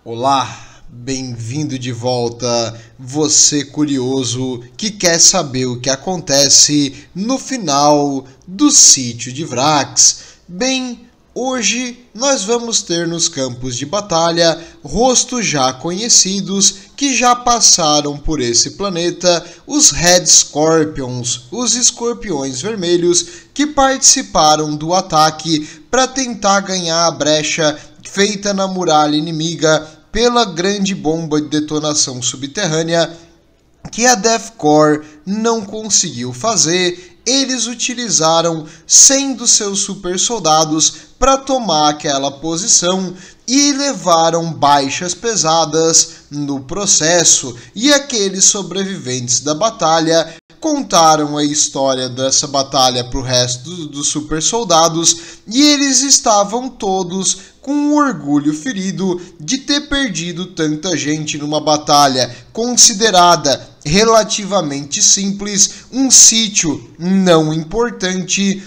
Olá, bem-vindo de volta, você curioso que quer saber o que acontece no final do sítio de Vrax. Bem, hoje nós vamos ter nos campos de batalha rostos já conhecidos que já passaram por esse planeta, os Red Scorpions, os escorpiões vermelhos que participaram do ataque para tentar ganhar a brecha feita na muralha inimiga pela grande bomba de detonação subterrânea que a Deathcore não conseguiu fazer. Eles utilizaram 100 dos seus super soldados para tomar aquela posição e levaram baixas pesadas no processo, e aqueles sobreviventes da batalha contaram a história dessa batalha para o resto dos super soldados, e eles estavam todos com um orgulho ferido de ter perdido tanta gente numa batalha considerada relativamente simples, um sítio não importante.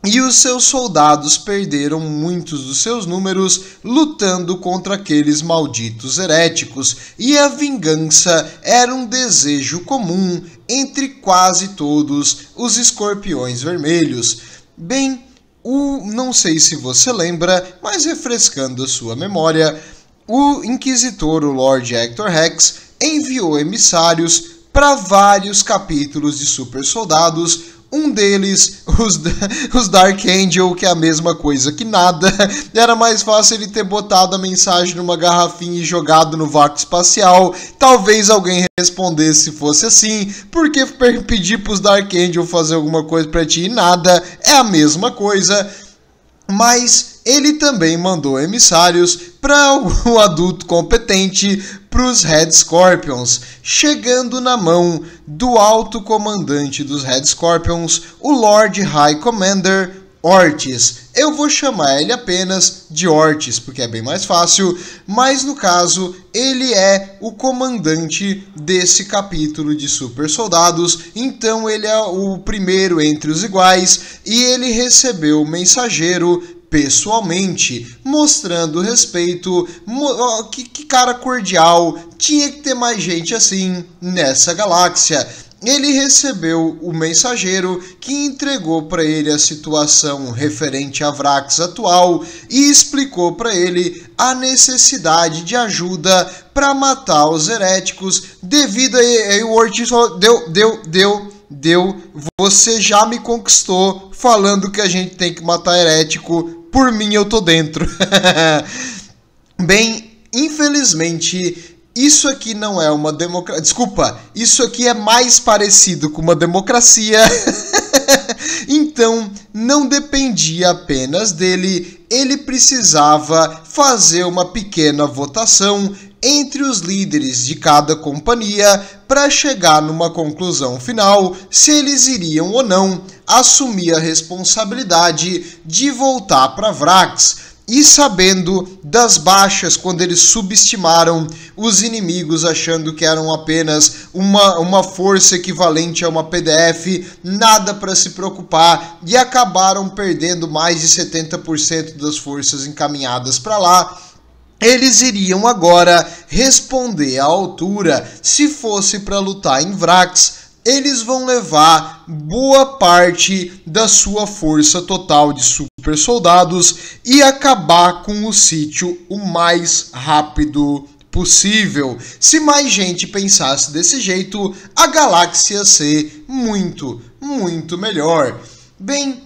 E os seus soldados perderam muitos dos seus números lutando contra aqueles malditos heréticos, e a vingança era um desejo comum entre quase todos os escorpiões vermelhos. Bem, não sei se você lembra, mas refrescando a sua memória, o Inquisitor, o Lord Hector Rex, enviou emissários para vários capítulos de super soldados. Um deles, os Dark Angel, que é a mesma coisa que nada. Era mais fácil ele ter botado a mensagem numa garrafinha e jogado no vácuo espacial. Talvez alguém respondesse se fosse assim. Porque pedir pros Dark Angel fazer alguma coisa pra ti e nada é a mesma coisa. Mas ele também mandou emissários para um adulto competente, para os Red Scorpions, chegando na mão do alto comandante dos Red Scorpions, o Lord High Commander Ortiz. Eu vou chamar ele apenas de Ortiz, porque é bem mais fácil, mas no caso ele é o comandante desse capítulo de super soldados, então ele é o primeiro entre os iguais, e ele recebeu o mensageiro pessoalmente, mostrando respeito. Que cara cordial, tinha que ter mais gente assim nessa galáxia. Ele recebeu o mensageiro que entregou para ele a situação referente a Vrax atual e explicou para ele a necessidade de ajuda para matar os heréticos devido a o Ortiz deu, você já me conquistou falando que a gente tem que matar herético, por mim eu tô dentro. Bem, infelizmente isso aqui não é uma democracia. Desculpa, isso aqui é mais parecido com uma democracia. Então, não dependia apenas dele, ele precisava fazer uma pequena votação entre os líderes de cada companhia para chegar numa conclusão final se eles iriam ou não assumir a responsabilidade de voltar para Vrax. E sabendo das baixas, quando eles subestimaram os inimigos, achando que eram apenas uma força equivalente a uma PDF, nada para se preocupar, e acabaram perdendo mais de 70% das forças encaminhadas para lá, eles iriam agora responder à altura. Se fosse para lutar em Vrax, eles vão levar boa parte da sua força total de super soldados e acabar com o sítio o mais rápido possível. Se mais gente pensasse desse jeito, a galáxia ia ser muito, muito melhor. Bem,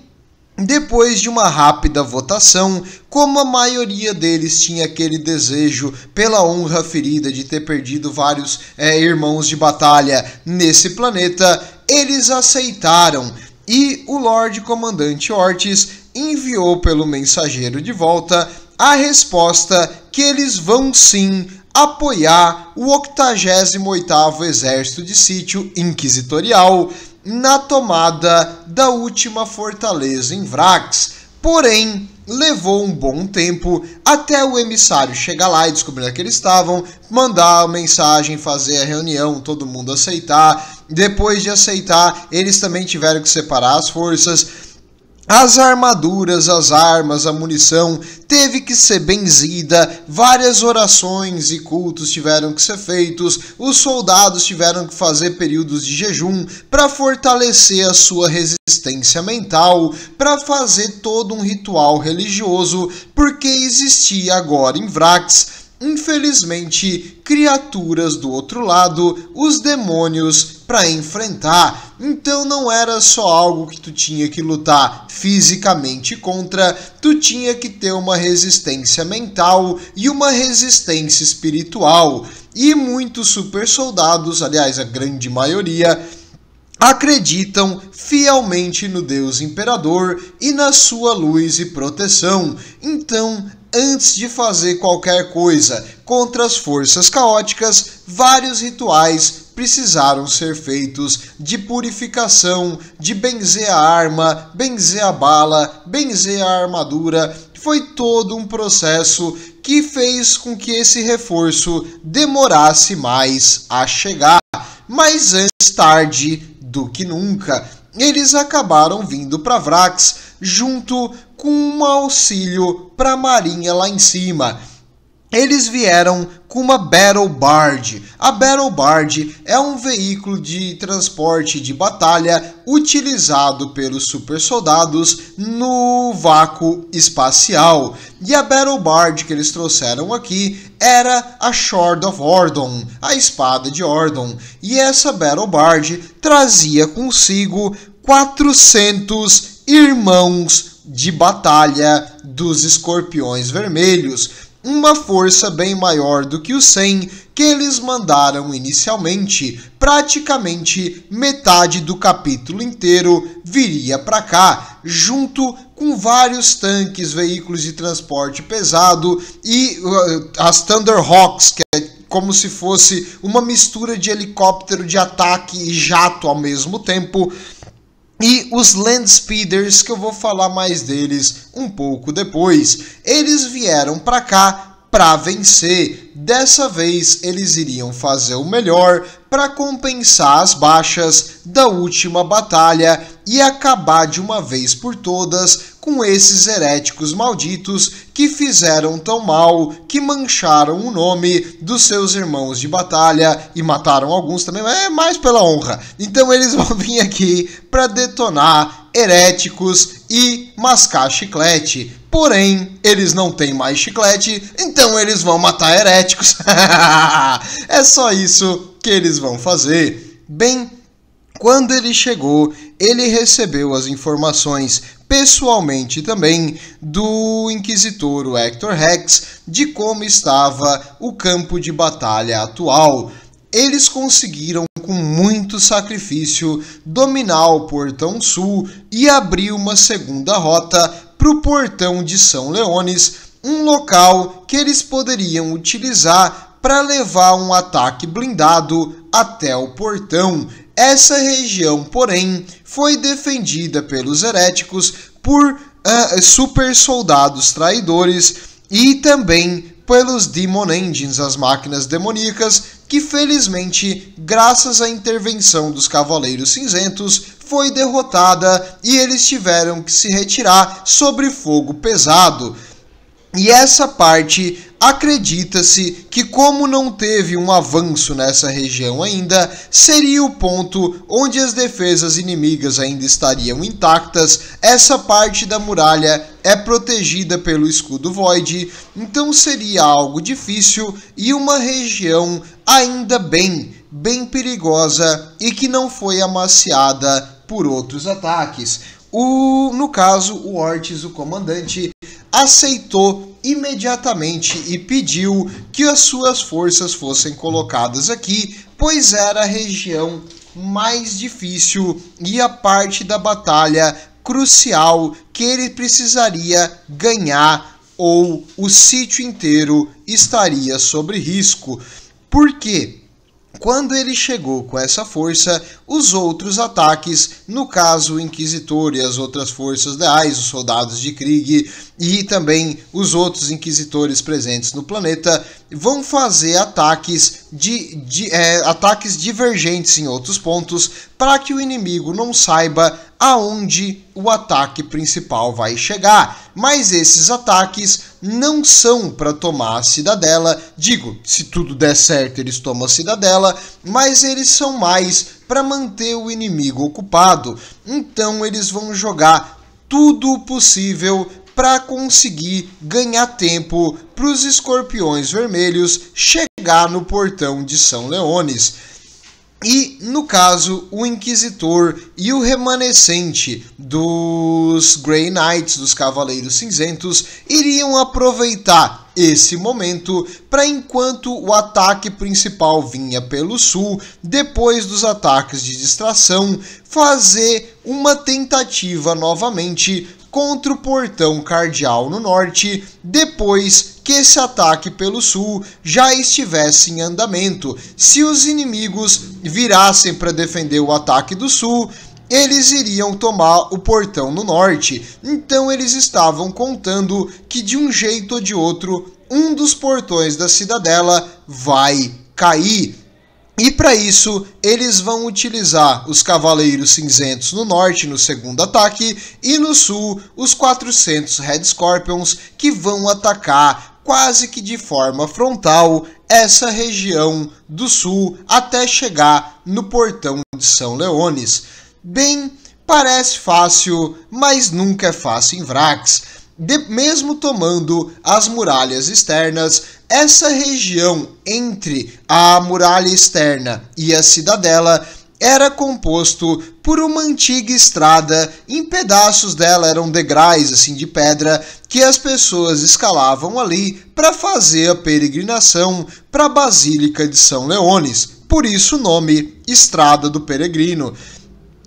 depois de uma rápida votação, como a maioria deles tinha aquele desejo pela honra ferida de ter perdido vários irmãos de batalha nesse planeta, eles aceitaram, e o Lorde Comandante Ortiz enviou pelo mensageiro de volta a resposta que eles vão sim apoiar o 88º Exército de Sítio Inquisitorial na tomada da última fortaleza em Vrax. Porém, levou um bom tempo até o emissário chegar lá e descobrir onde eles estavam, mandar a mensagem, fazer a reunião, todo mundo aceitar. Depois de aceitar, eles também tiveram que separar as forças. As armaduras, as armas, a munição teve que ser benzida, várias orações e cultos tiveram que ser feitos, os soldados tiveram que fazer períodos de jejum para fortalecer a sua resistência mental, para fazer todo um ritual religioso, porque existia agora em Vrax, infelizmente, criaturas do outro lado, os demônios, para enfrentar. Então não era só algo que tu tinha que lutar fisicamente contra, tu tinha que ter uma resistência mental e uma resistência espiritual. E muitos super soldados, aliás, a grande maioria, acreditam fielmente no Deus Imperador e na sua luz e proteção. Então, antes de fazer qualquer coisa contra as forças caóticas, vários rituais precisaram ser feitos de purificação, de benzer a arma, benzer a bala, benzer a armadura. Foi todo um processo que fez com que esse reforço demorasse mais a chegar. Mas antes tarde do que nunca, eles acabaram vindo para Vrax junto com um auxílio para a marinha lá em cima. Eles vieram com uma Battle Barge. A Battle Barge é um veículo de transporte de batalha utilizado pelos super soldados no vácuo espacial. E a Battle Barge que eles trouxeram aqui era a Sword of Ordon, a espada de Ordon. E essa Battle Barge trazia consigo 400 irmãos de batalha dos Escorpiões Vermelhos. Uma força bem maior do que os 100 que eles mandaram inicialmente. Praticamente metade do capítulo inteiro viria para cá, junto com vários tanques, veículos de transporte pesado e as Thunderhawks, que é como se fosse uma mistura de helicóptero de ataque e jato ao mesmo tempo. E os Land Speeders, que eu vou falar mais deles um pouco depois. Eles vieram para cá para vencer. Dessa vez eles iriam fazer o melhor para compensar as baixas da última batalha e acabar de uma vez por todas com esses heréticos malditos que fizeram tão mal, que mancharam o nome dos seus irmãos de batalha e mataram alguns também, mas é mais pela honra. Então eles vão vir aqui para detonar heréticos e mascar chiclete. Porém, eles não têm mais chiclete, então eles vão matar heréticos. É só isso que eles vão fazer. Bem, quando ele chegou, ele recebeu as informações pessoalmente também do Inquisitor, o Hector Rex, de como estava o campo de batalha atual. Eles conseguiram, com muito sacrifício, dominar o Portão Sul e abrir uma segunda rota para o Portão de São Leones, um local que eles poderiam utilizar para levar um ataque blindado até o portão. Essa região, porém, foi defendida pelos heréticos por super soldados traidores e também pelos Demon Engines, as máquinas demoníacas, que felizmente, graças à intervenção dos Cavaleiros Cinzentos, foi derrotada e eles tiveram que se retirar sob fogo pesado. E essa parte, acredita-se que, como não teve um avanço nessa região ainda, seria o ponto onde as defesas inimigas ainda estariam intactas. Essa parte da muralha é protegida pelo escudo Void, então seria algo difícil e uma região ainda bem perigosa e que não foi amaciada por outros ataques. No caso, o Ortiz, o comandante, aceitou imediatamente e pediu que as suas forças fossem colocadas aqui, pois era a região mais difícil e a parte da batalha crucial que ele precisaria ganhar, ou o sítio inteiro estaria sob risco. Por quê? Quando ele chegou com essa força, os outros ataques, no caso o Inquisitor e as outras forças leais, os soldados de Krieg e também os outros Inquisitores presentes no planeta, vão fazer ataques ataques divergentes em outros pontos, para que o inimigo não saiba aonde o ataque principal vai chegar. Mas esses ataques não são para tomar a cidadela. Digo, se tudo der certo, eles tomam a cidadela, mas eles são mais para manter o inimigo ocupado. Então eles vão jogar tudo o possível para conseguir ganhar tempo para os escorpiões vermelhos chegar no portão de São Leones. E, no caso, o Inquisitor e o remanescente dos Grey Knights, dos Cavaleiros Cinzentos, iriam aproveitar esse momento para, enquanto o ataque principal vinha pelo sul, depois dos ataques de distração, fazer uma tentativa novamente contra o portão cardeal no norte, depois que esse ataque pelo sul já estivesse em andamento. Se os inimigos virassem para defender o ataque do sul, eles iriam tomar o portão no norte. Então eles estavam contando que de um jeito ou de outro, um dos portões da cidadela vai cair. E para isso, eles vão utilizar os Cavaleiros Cinzentos no norte no segundo ataque e no sul os 400 Red Scorpions, que vão atacar quase que de forma frontal essa região do sul até chegar no portão de São Leones. Bem, parece fácil, mas nunca é fácil em Vrax. Mesmo tomando as muralhas externas, essa região entre a muralha externa e a cidadela era composto por uma antiga estrada. Em pedaços dela eram degraus assim de pedra que as pessoas escalavam ali para fazer a peregrinação para a Basílica de São Leones. Por isso o nome Estrada do Peregrino.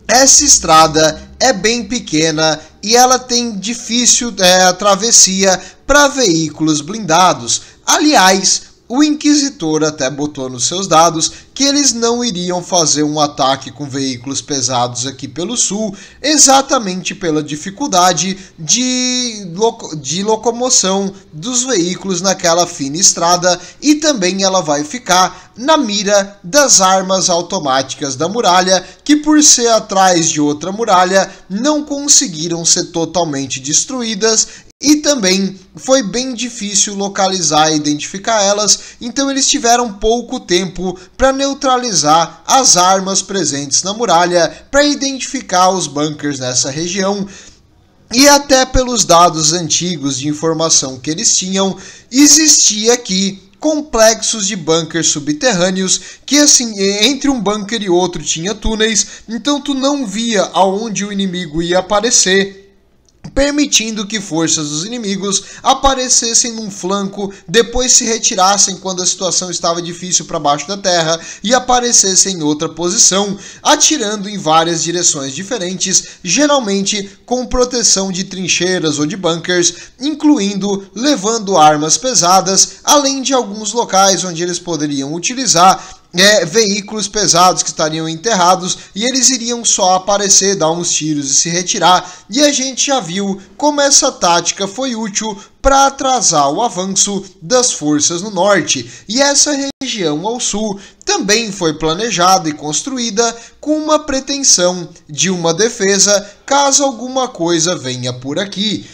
Essa estrada é bem pequena e ela tem difícil travessia para veículos blindados. Aliás, o Inquisitor até botou nos seus dados que eles não iriam fazer um ataque com veículos pesados aqui pelo sul, exatamente pela dificuldade de locomoção dos veículos naquela fina estrada, e também ela vai ficar na mira das armas automáticas da muralha, que por ser atrás de outra muralha não conseguiram ser totalmente destruídas. E também foi bem difícil localizar e identificar elas, então eles tiveram pouco tempo para neutralizar as armas presentes na muralha, para identificar os bunkers nessa região. E até pelos dados antigos de informação que eles tinham, existia aqui complexos de bunkers subterrâneos, que assim, entre um bunker e outro tinha túneis, então tu não via aonde o inimigo ia aparecer, permitindo que forças dos inimigos aparecessem num flanco, depois se retirassem quando a situação estava difícil para baixo da terra e aparecessem em outra posição, atirando em várias direções diferentes, geralmente com proteção de trincheiras ou de bunkers, incluindo levando armas pesadas, além de alguns locais onde eles poderiam utilizar veículos pesados que estariam enterrados, e eles iriam só aparecer, dar uns tiros e se retirar. E a gente já viu como essa tática foi útil para atrasar o avanço das forças no norte. E essa região ao sul também foi planejada e construída com uma pretensão de uma defesa caso alguma coisa venha por aqui.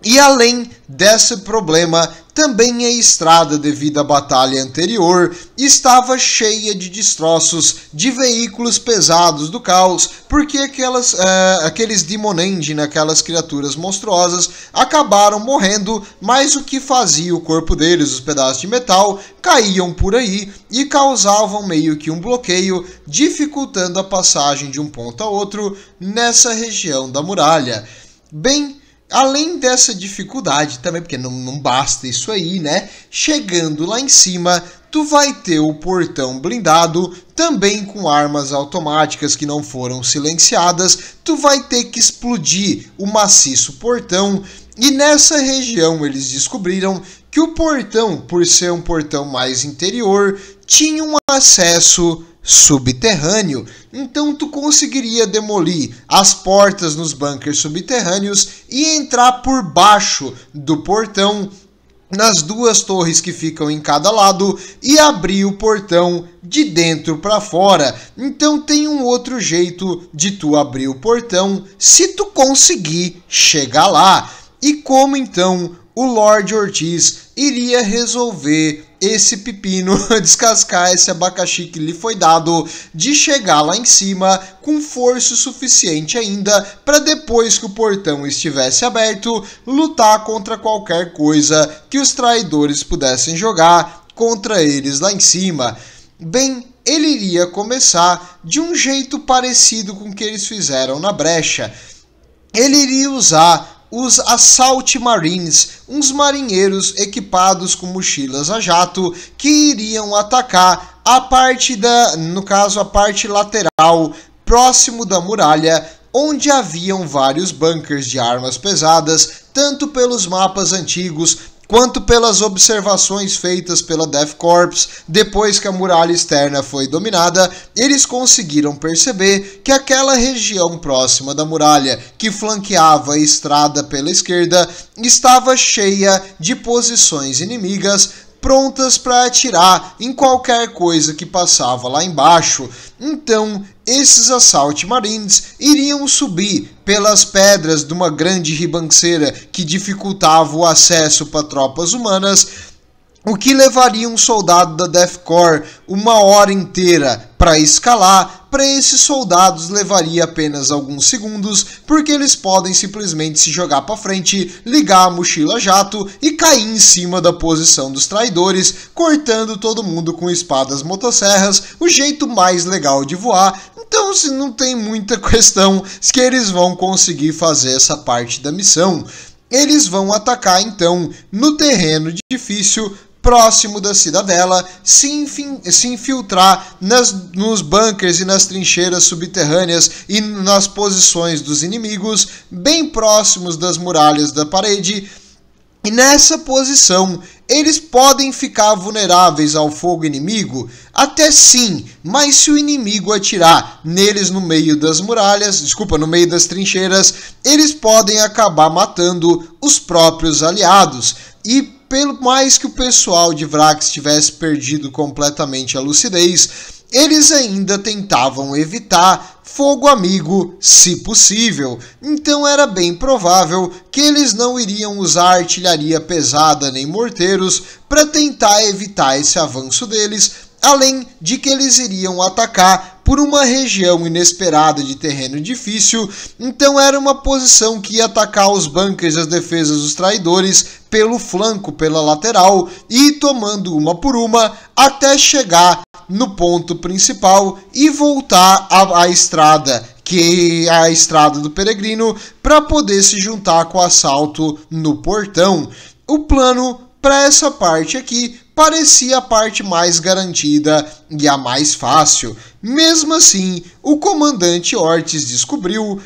E além desse problema, também a estrada, devido à batalha anterior, estava cheia de destroços de veículos pesados do caos, porque aqueles Demon Engine, aquelas criaturas monstruosas, acabaram morrendo, mas o que fazia o corpo deles, os pedaços de metal, caíam por aí e causavam meio que um bloqueio, dificultando a passagem de um ponto a outro nessa região da muralha. Bem, além dessa dificuldade também, porque não basta isso aí, né? Chegando lá em cima, tu vai ter o portão blindado, também com armas automáticas que não foram silenciadas. Tu vai ter que explodir o maciço portão. E nessa região eles descobriram que o portão, por ser um portão mais interior, tinha um acesso subterrâneo, então tu conseguiria demolir as portas nos bunkers subterrâneos e entrar por baixo do portão nas duas torres que ficam em cada lado e abrir o portão de dentro para fora. Então tem um outro jeito de tu abrir o portão se tu conseguir chegar lá. E como então o Lord Ortiz iria resolver esse pepino, descascar esse abacaxi que lhe foi dado, de chegar lá em cima com força suficiente ainda para depois que o portão estivesse aberto, lutar contra qualquer coisa que os traidores pudessem jogar contra eles lá em cima. Bem, ele iria começar de um jeito parecido com o que eles fizeram na brecha. Ele iria usar os Assault Marines, uns marinheiros equipados com mochilas a jato que iriam atacar a parte a parte lateral, próximo da muralha, onde haviam vários bunkers de armas pesadas, tanto pelos mapas antigos quanto pelas observações feitas pela Death Corps depois que a muralha externa foi dominada. Eles conseguiram perceber que aquela região próxima da muralha, que flanqueava a estrada pela esquerda, estava cheia de posições inimigas prontas para atirar em qualquer coisa que passava lá embaixo. Então, esses Assault Marines iriam subir pelas pedras de uma grande ribanceira que dificultava o acesso para tropas humanas, o que levaria um soldado da Death Corps uma hora inteira para escalar. Para esses soldados levaria apenas alguns segundos, porque eles podem simplesmente se jogar para frente, ligar a mochila jato e cair em cima da posição dos traidores, cortando todo mundo com espadas motosserras, o jeito mais legal de voar. Então, se não tem muita questão que eles vão conseguir fazer essa parte da missão. Eles vão atacar então no terreno difícil, próximo da cidadela, se infiltrar nos bunkers e nas trincheiras subterrâneas e nas posições dos inimigos, bem próximos das muralhas da parede. E nessa posição, eles podem ficar vulneráveis ao fogo inimigo? Até sim, mas se o inimigo atirar neles no meio das muralhas, no meio das trincheiras, eles podem acabar matando os próprios aliados. E pelo mais que o pessoal de Vrax tivesse perdido completamente a lucidez, eles ainda tentavam evitar fogo amigo, se possível. Então era bem provável que eles não iriam usar artilharia pesada nem morteiros para tentar evitar esse avanço deles, além de que eles iriam atacar por uma região inesperada de terreno difícil. Então era uma posição que ia atacar os bunkers e as defesas dos traidores pelo flanco, pela lateral, e ir tomando uma por uma até chegar no ponto principal e voltar à estrada, que é a estrada do peregrino, para poder se juntar com o assalto no portão. O plano para essa parte aqui parecia a parte mais garantida e a mais fácil. Mesmo assim, o comandante Ortiz descobriu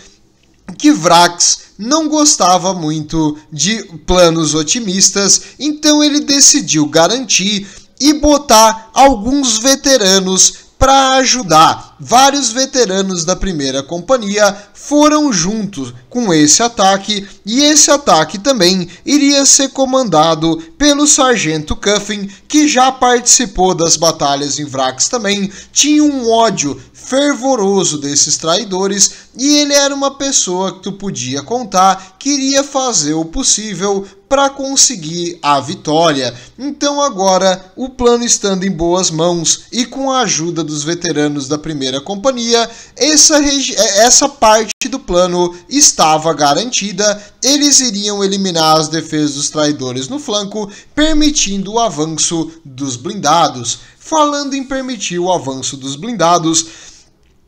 que Vrax não gostava muito de planos otimistas, então ele decidiu garantir e botar alguns veteranos para ajudar. Vários veteranos da primeira companhia foram juntos com esse ataque, e esse ataque também iria ser comandado pelo Sargento Cuffin, que já participou das batalhas em Vrax também, tinha um ódio fervoroso desses traidores, e ele era uma pessoa que tu podia contar que iria fazer o possível para conseguir a vitória. Então agora, o plano estando em boas mãos e com a ajuda dos veteranos da primeira companhia, essa parte do plano estava garantida. Eles iriam eliminar as defesas dos traidores no flanco, permitindo o avanço dos blindados. Falando em permitir o avanço dos blindados,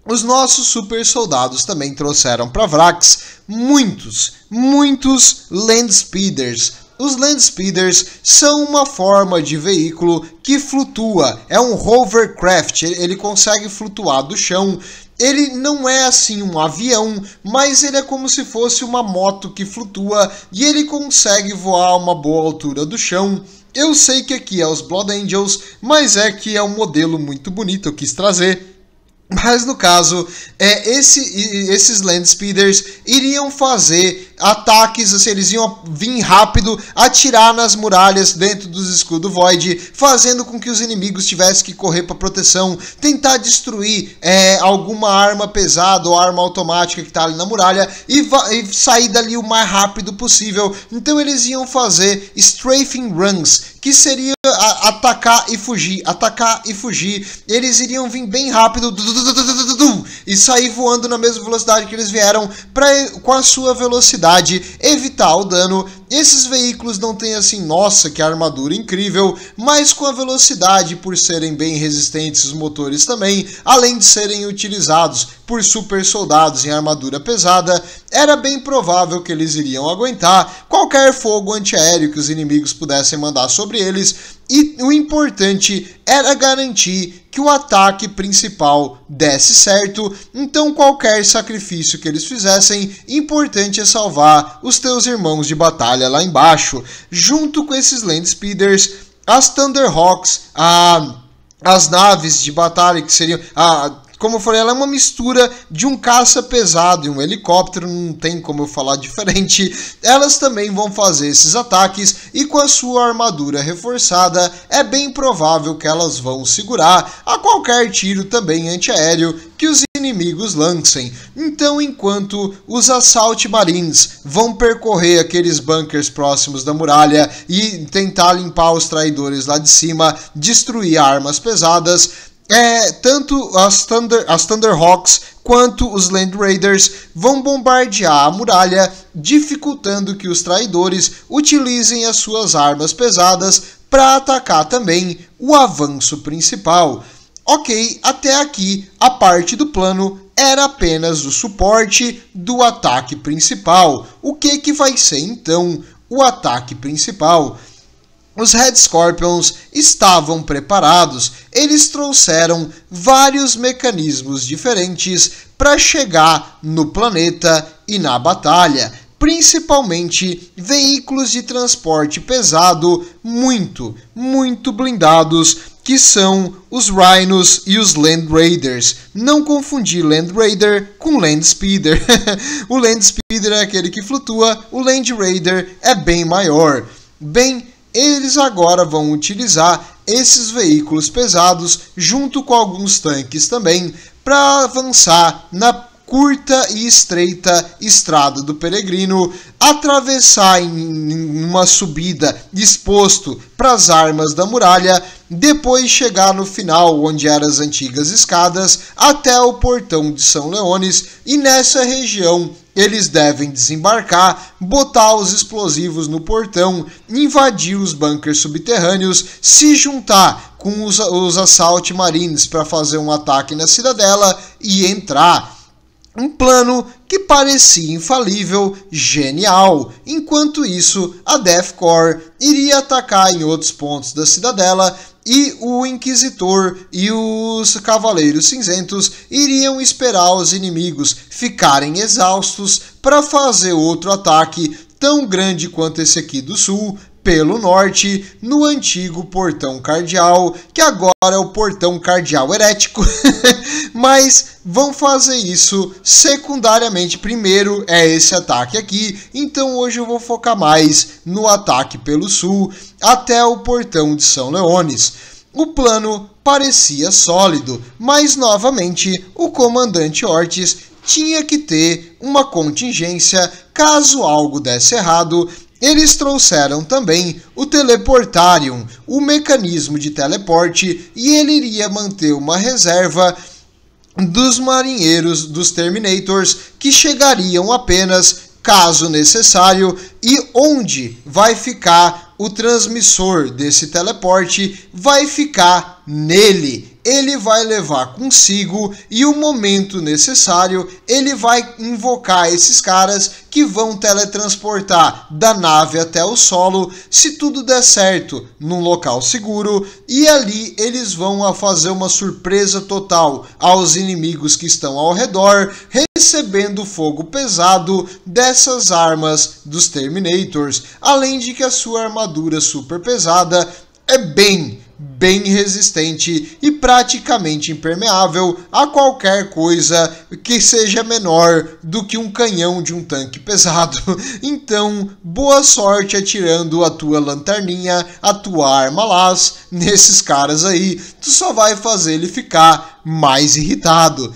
os nossos super soldados também trouxeram para Vrax muitos Landspeeders. Os Landspeeders são uma forma de veículo que flutua, é um hovercraft, ele consegue flutuar do chão. Ele não é assim um avião, mas ele é como se fosse uma moto que flutua e ele consegue voar a uma boa altura do chão. Eu sei que aqui é os Blood Angels, mas é que é um modelo muito bonito, eu quis trazer. Mas no caso, esses Land Speeders iriam fazer ataques, assim, eles iam vir rápido, atirar nas muralhas dentro dos escudos Void, fazendo com que os inimigos tivessem que correr para proteção, tentar destruir alguma arma pesada ou arma automática que está ali na muralha e sair dali o mais rápido possível. Então eles iam fazer strafing runs, que seria atacar e fugir, atacar e fugir. Eles iriam vir bem rápido e sair voando na mesma velocidade que eles vieram, para com a sua velocidade evitar o dano. Esses veículos não têm assim, nossa, que armadura incrível, mas com a velocidade, por serem bem resistentes os motores também, além de serem utilizados por super soldados em armadura pesada, era bem provável que eles iriam aguentar qualquer fogo antiaéreo que os inimigos pudessem mandar sobre eles, e o importante era garantir que o ataque principal desse certo. Então qualquer sacrifício que eles fizessem, importante é salvar os teus irmãos de batalha lá embaixo. Junto com esses Land Speeders, as Thunderhawks, as naves de batalha que seriam... como eu falei, ela é uma mistura de um caça pesado e um helicóptero, não tem como eu falar diferente. Elas também vão fazer esses ataques e com a sua armadura reforçada, é bem provável que elas vão segurar a qualquer tiro também antiaéreo que os inimigos lancem. Então, enquanto os Assault Marines vão percorrer aqueles bunkers próximos da muralha e tentar limpar os traidores lá de cima, destruir armas pesadas, tanto as Thunderhawks quanto os Land Raiders vão bombardear a muralha, dificultando que os traidores utilizem as suas armas pesadas para atacar também o avanço principal. Ok, até aqui a parte do plano era apenas o suporte do ataque principal. O que vai ser então o ataque principal? Os Red Scorpions estavam preparados, eles trouxeram vários mecanismos diferentes para chegar no planeta e na batalha, principalmente veículos de transporte pesado muito blindados, que são os Rhinos e os Land Raiders. Não confundir Land Raider com Land Speeder. O Land Speeder é aquele que flutua, o Land Raider é bem maior. Eles agora vão utilizar esses veículos pesados junto com alguns tanques também para avançar na curta e estreita estrada do peregrino, atravessar em uma subida exposto para as armas da muralha, depois chegar no final onde eram as antigas escadas até o portão de São Leones, e nessa região eles devem desembarcar, botar os explosivos no portão, invadir os bunkers subterrâneos, se juntar com os Assault Marines para fazer um ataque na cidadela e entrar. Um plano que parecia infalível, genial. Enquanto isso, a Death Korps iria atacar em outros pontos da cidadela e o Inquisitor e os Cavaleiros Cinzentos iriam esperar os inimigos ficarem exaustos para fazer outro ataque tão grande quanto esse aqui do sul, pelo norte, no antigo portão cardeal, que agora é o portão cardeal herético, mas vão fazer isso secundariamente. Primeiro é esse ataque aqui, então hoje eu vou focar mais no ataque pelo sul, até o portão de São Leones. O plano parecia sólido, mas novamente o comandante Ortiz tinha que ter uma contingência caso algo desse errado. Eles trouxeram também o Teleportarium, o mecanismo de teleporte, e ele iria manter uma reserva dos marinheiros, dos Terminators, que chegariam apenas caso necessário, e onde vai ficar o transmissor desse teleporte vai ficar nele. Ele vai levar consigo e o momento necessário ele vai invocar esses caras que vão teletransportar da nave até o solo, se tudo der certo, num local seguro, e ali eles vão fazer uma surpresa total aos inimigos que estão ao redor, recebendo fogo pesado dessas armas dos Terminators, além de que a sua armadura super pesada é bem bem resistente e praticamente impermeável a qualquer coisa que seja menor do que um canhão de um tanque pesado. Então, boa sorte atirando a tua lanterninha, a tua arma laser nesses caras aí. Tu só vai fazer ele ficar mais irritado.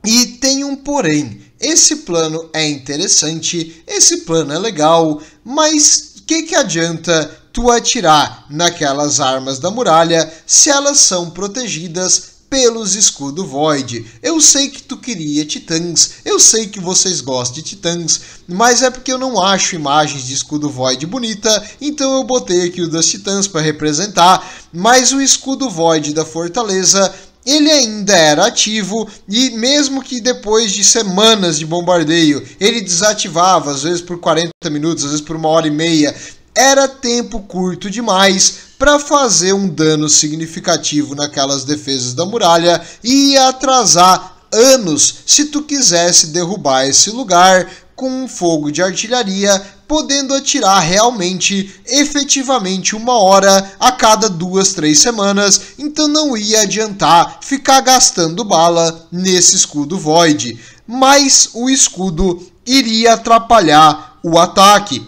E tem um porém. Esse plano é interessante, esse plano é legal, mas o que adianta tu atirar naquelas armas da muralha se elas são protegidas pelos escudo Void? Eu sei que tu queria titãs, eu sei que vocês gostam de titãs, mas é porque eu não acho imagens de escudo Void bonita, então eu botei aqui o das titãs para representar, mas o escudo Void da fortaleza ele ainda era ativo e mesmo que depois de semanas de bombardeio ele desativava, às vezes por 40 minutos, às vezes por 1h30, era tempo curto demais para fazer um dano significativo naquelas defesas da muralha e ia atrasar anos se tu quisesse derrubar esse lugar com um fogo de artilharia, podendo atirar realmente, efetivamente 1 hora a cada 2-3 semanas, então não ia adiantar ficar gastando bala nesse escudo Void, mas o escudo iria atrapalhar o ataque,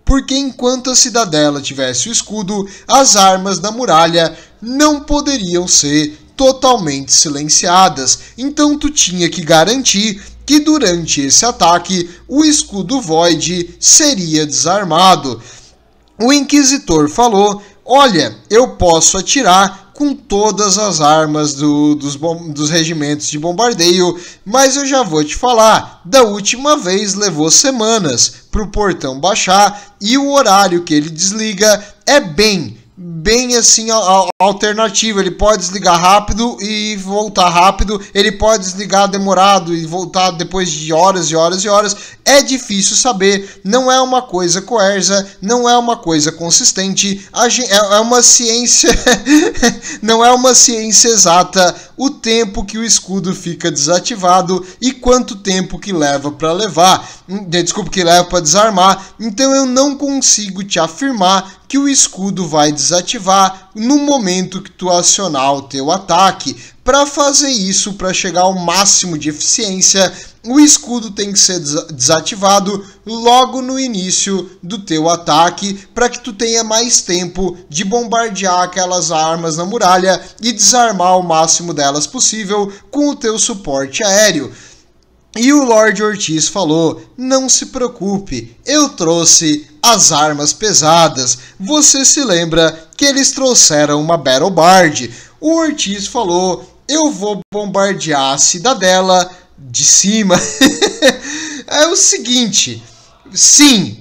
porque enquanto a cidadela tivesse o escudo, as armas da muralha não poderiam ser totalmente silenciadas, então tu tinha que garantir que durante esse ataque o escudo Void seria desarmado. O Inquisitor falou: olha, eu posso atirar com todas as armas dos regimentos de bombardeio, mas eu já vou te falar, da última vez levou semanas para o portão baixar e o horário que ele desliga é bem assim alternativo. Ele pode desligar rápido e voltar rápido, ele pode desligar demorado e voltar depois de horas e horas e horas. É difícil saber, não é uma coisa coerza, não é uma coisa consistente, é uma ciência não é uma ciência exata o tempo que o escudo fica desativado e quanto tempo que leva para desarmar. Então eu não consigo te afirmar que o escudo vai desativar no momento que tu acionar o teu ataque. Para fazer isso, para chegar ao máximo de eficiência, o escudo tem que ser desativado logo no início do teu ataque, para que tu tenha mais tempo de bombardear aquelas armas na muralha e desarmar o máximo delas possível com o teu suporte aéreo. E o Lord Ortiz falou: não se preocupe, eu trouxe as armas pesadas. Você se lembra que eles trouxeram uma Battle Bard? O Ortiz falou: eu vou bombardear a cidadela de cima. É o seguinte, sim,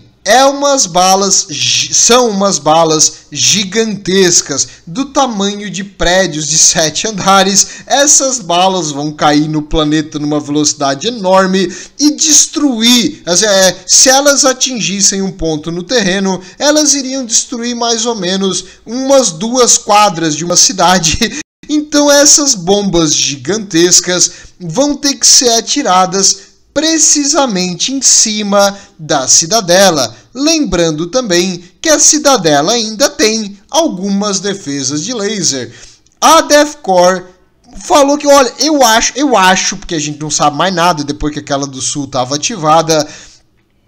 são umas balas gigantescas, do tamanho de prédios de 7 andares. Essas balas vão cair no planeta numa velocidade enorme e destruir. Se elas atingissem um ponto no terreno, elas iriam destruir mais ou menos umas 2 quadras de uma cidade. Então essas bombas gigantescas vão ter que ser atiradas precisamente em cima da cidadela. Lembrando também que a cidadela ainda tem algumas defesas de laser. A Deathcore falou que, olha, eu acho, porque a gente não sabe mais nada depois que aquela do sul estava ativada,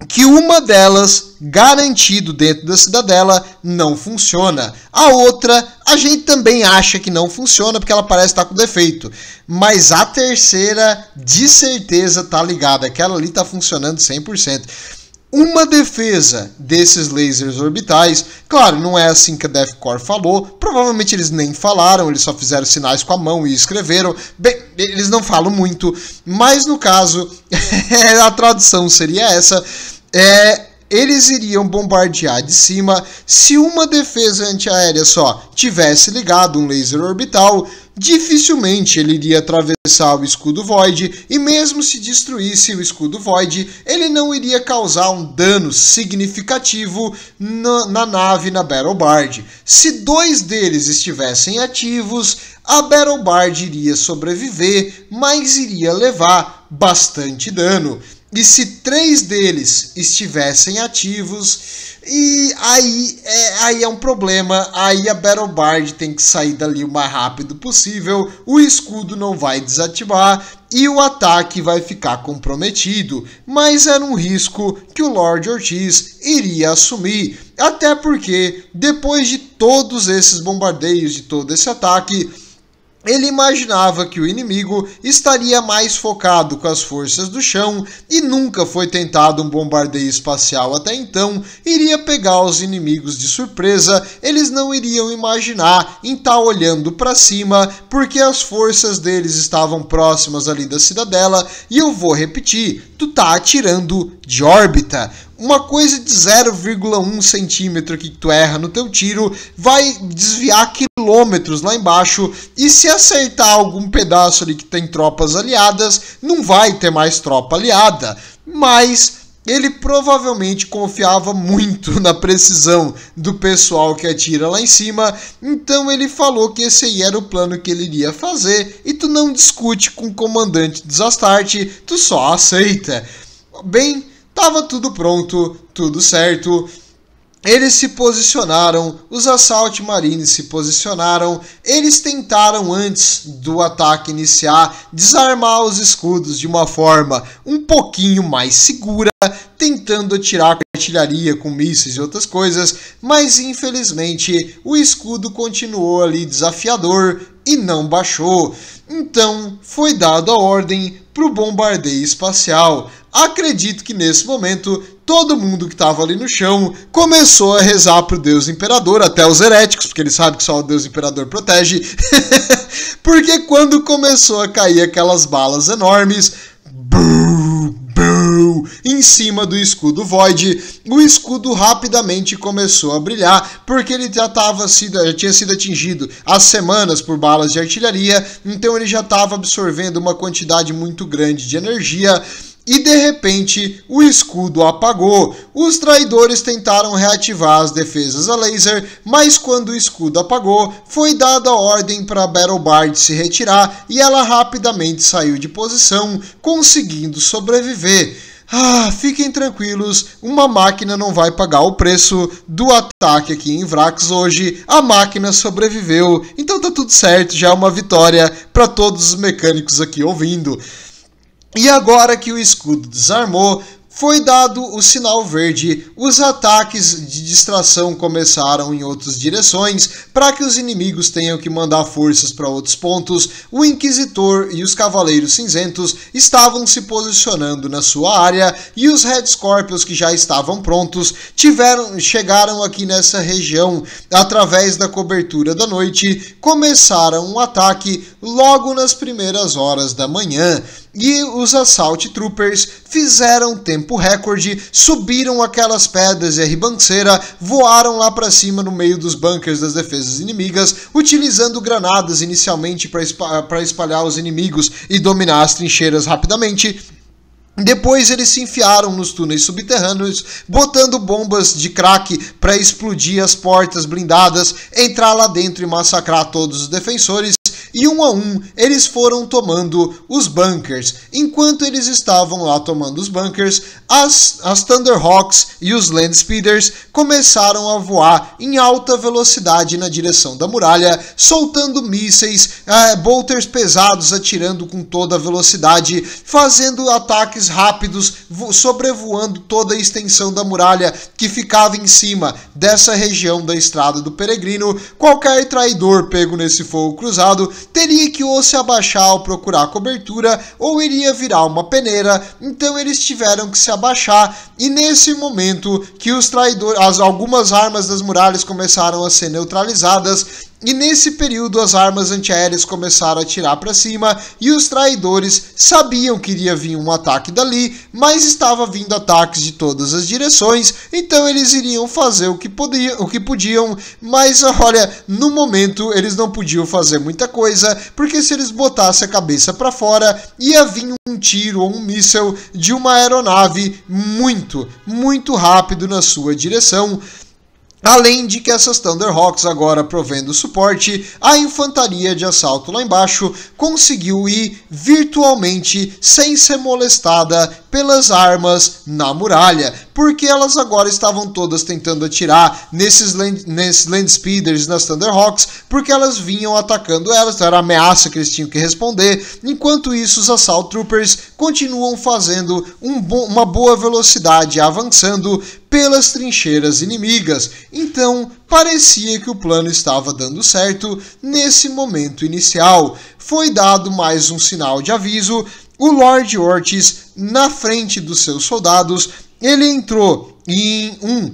que uma delas, garantido dentro da cidadela, não funciona. A outra, a gente também acha que não funciona, porque ela parece estar com defeito. Mas a terceira, de certeza, tá ligada. Aquela ali tá funcionando 100%. Uma defesa desses lasers orbitais, claro, não é assim que a Deathcore falou, provavelmente eles nem falaram, eles só fizeram sinais com a mão e escreveram. Bem, eles não falam muito, mas no caso, a tradução seria essa. Eles iriam bombardear de cima. Se uma defesa antiaérea só tivesse ligado um laser orbital, dificilmente ele iria atravessar o escudo Void, e mesmo se destruísse o escudo Void, ele não iria causar um dano significativo na nave, na Battle Bard. Se 2 deles estivessem ativos, a Battle Bard iria sobreviver, mas iria levar bastante dano. E se 3 deles estivessem ativos, e aí é um problema, aí a Battle Bard tem que sair dali o mais rápido possível, o escudo não vai desativar e o ataque vai ficar comprometido, mas era um risco que o Lord Ortiz iria assumir, até porque depois de todos esses bombardeios, de todo esse ataque, ele imaginava que o inimigo estaria mais focado com as forças do chão e nunca foi tentado um bombardeio espacial até então, iria pegar os inimigos de surpresa, eles não iriam imaginar em estar olhando para cima, porque as forças deles estavam próximas ali da cidadela, e eu vou repetir, tu tá atirando de órbita. Uma coisa de 0,1 centímetro que tu erra no teu tiro vai desviar quilômetros lá embaixo, e se acertar algum pedaço ali que tem tropas aliadas, não vai ter mais tropa aliada. Mas ele provavelmente confiava muito na precisão do pessoal que atira lá em cima, então ele falou que esse aí era o plano que ele iria fazer, e tu não discute com o comandante dos Astarte, tu só aceita. Bem, tava tudo pronto, tudo certo. Eles se posicionaram, os Assault Marines se posicionaram, eles tentaram antes do ataque iniciar desarmar os escudos de uma forma um pouquinho mais segura, tentando atirar com artilharia, com mísseis e outras coisas, mas infelizmente o escudo continuou ali desafiador e não baixou. Então foi dada a ordem para o bombardeio espacial. Acredito que nesse momento todo mundo que estava ali no chão começou a rezar para o Deus Imperador, até os heréticos, porque eles sabem que só o Deus Imperador protege. Porque quando começou a cair aquelas balas enormes, em cima do escudo Void, o escudo rapidamente começou a brilhar, porque ele já tinha sido atingido há semanas por balas de artilharia, então ele já estava absorvendo uma quantidade muito grande de energia. E de repente o escudo apagou. Os traidores tentaram reativar as defesas a laser, mas quando o escudo apagou, foi dada a ordem para a Battle Bard se retirar e ela rapidamente saiu de posição, conseguindo sobreviver. Fiquem tranquilos, uma máquina não vai pagar o preço do ataque aqui em Vrax hoje, a máquina sobreviveu, então tá tudo certo, já é uma vitória para todos os mecânicos aqui ouvindo. E agora que o escudo desarmou, foi dado o sinal verde, os ataques de distração começaram em outras direções para que os inimigos tenham que mandar forças para outros pontos. O Inquisitor e os Cavaleiros Cinzentos estavam se posicionando na sua área e os Red Scorpions, que já estavam prontos, chegaram aqui nessa região através da cobertura da noite, começaram um ataque logo nas primeiras horas da manhã. E os Assault Troopers fizeram tempo recorde, subiram aquelas pedras e a ribanceira, voaram lá para cima no meio dos bunkers das defesas inimigas, utilizando granadas inicialmente para espalhar os inimigos e dominar as trincheiras rapidamente. Depois eles se enfiaram nos túneis subterrâneos, botando bombas de crack para explodir as portas blindadas, entrar lá dentro e massacrar todos os defensores. E um a um eles foram tomando os bunkers. Enquanto eles estavam lá tomando os bunkers, as Thunderhawks e os Landspeeders começaram a voar em alta velocidade na direção da muralha, soltando mísseis, bolters pesados atirando com toda a velocidade, fazendo ataques rápidos, sobrevoando toda a extensão da muralha que ficava em cima dessa região da Estrada do Peregrino. Qualquer traidor pego nesse fogo cruzado teria que ou se abaixar ao procurar cobertura, ou iria virar uma peneira, então eles tiveram que se abaixar, e nesse momento que os traidores, algumas armas das muralhas começaram a ser neutralizadas, e nesse período as armas antiaéreas começaram a atirar para cima, e os traidores sabiam que iria vir um ataque dali, mas estava vindo ataques de todas as direções, então eles iriam fazer o que podiam, mas olha, no momento eles não podiam fazer muita coisa, porque se eles botassem a cabeça para fora, ia vir um tiro ou um míssel de uma aeronave muito rápido na sua direção. Além de que essas Thunderhawks, agora provendo suporte, a infantaria de assalto lá embaixo conseguiu ir virtualmente sem ser molestada pelas armas na muralha, porque elas agora estavam todas tentando atirar nesses Landspeeders, nas Thunderhawks, porque elas vinham atacando elas, então era a ameaça que eles tinham que responder. Enquanto isso, os Assault Troopers continuam fazendo uma boa velocidade, avançando pelas trincheiras inimigas. Então, parecia que o plano estava dando certo nesse momento inicial. Foi dado mais um sinal de aviso. O Lord Ortiz, na frente dos seus soldados, ele entrou em um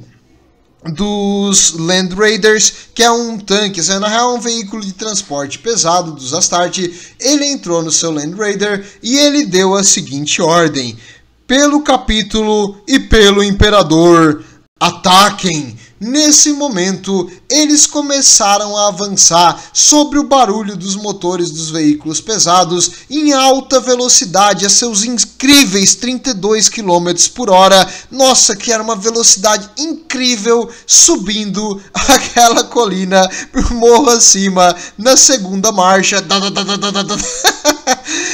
dos Land Raiders, que é um tanque, na real é um veículo de transporte pesado dos Astarte. Ele entrou no seu Land Raider e ele deu a seguinte ordem: pelo capítulo e pelo imperador, ataquem! Nesse momento, eles começaram a avançar sobre o barulho dos motores dos veículos pesados em alta velocidade, a seus incríveis 32 km por hora. Nossa, que era uma velocidade incrível, subindo aquela colina por morro acima, na segunda marcha.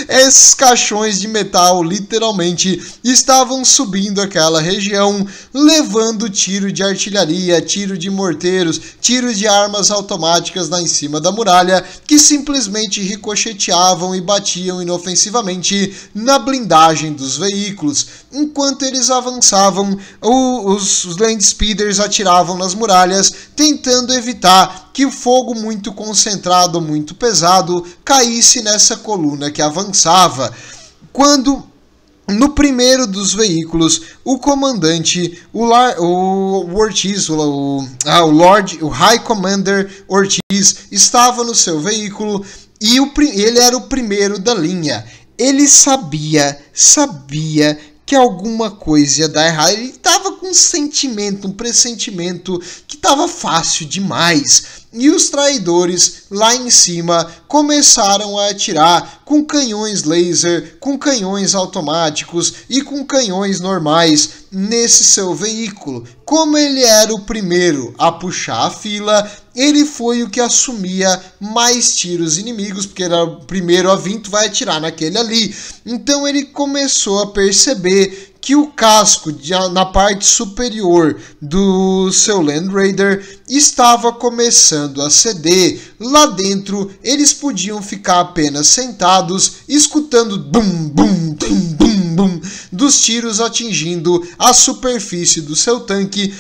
Esses caixões de metal literalmente estavam subindo aquela região, levando tiro de artilharia, tiro de morteiros, tiros de armas automáticas lá em cima da muralha, que simplesmente ricocheteavam e batiam inofensivamente na blindagem dos veículos. Enquanto eles avançavam, os Landspeeders atiravam nas muralhas, tentando evitar que o fogo muito concentrado, muito pesado, caísse nessa coluna que avançava. Quando, no primeiro dos veículos, o comandante, o High Commander Ortiz, estava no seu veículo e ele era o primeiro da linha. Ele sabia que alguma coisa ia dar errado. Ele estava com um sentimento, um pressentimento que estava fácil demais. E os traidores lá em cima começaram a atirar com canhões laser, com canhões automáticos e com canhões normais nesse seu veículo. Como ele era o primeiro a puxar a fila, ele foi o que assumia mais tiros inimigos, porque era o primeiro a vir, tu vai atirar naquele ali. Então ele começou a perceber que o casco na parte superior do seu Land Raider estava começando a ceder. Lá dentro, eles podiam ficar apenas sentados, escutando bum, bum, bum, bum, bum, dos tiros atingindo a superfície do seu tanque,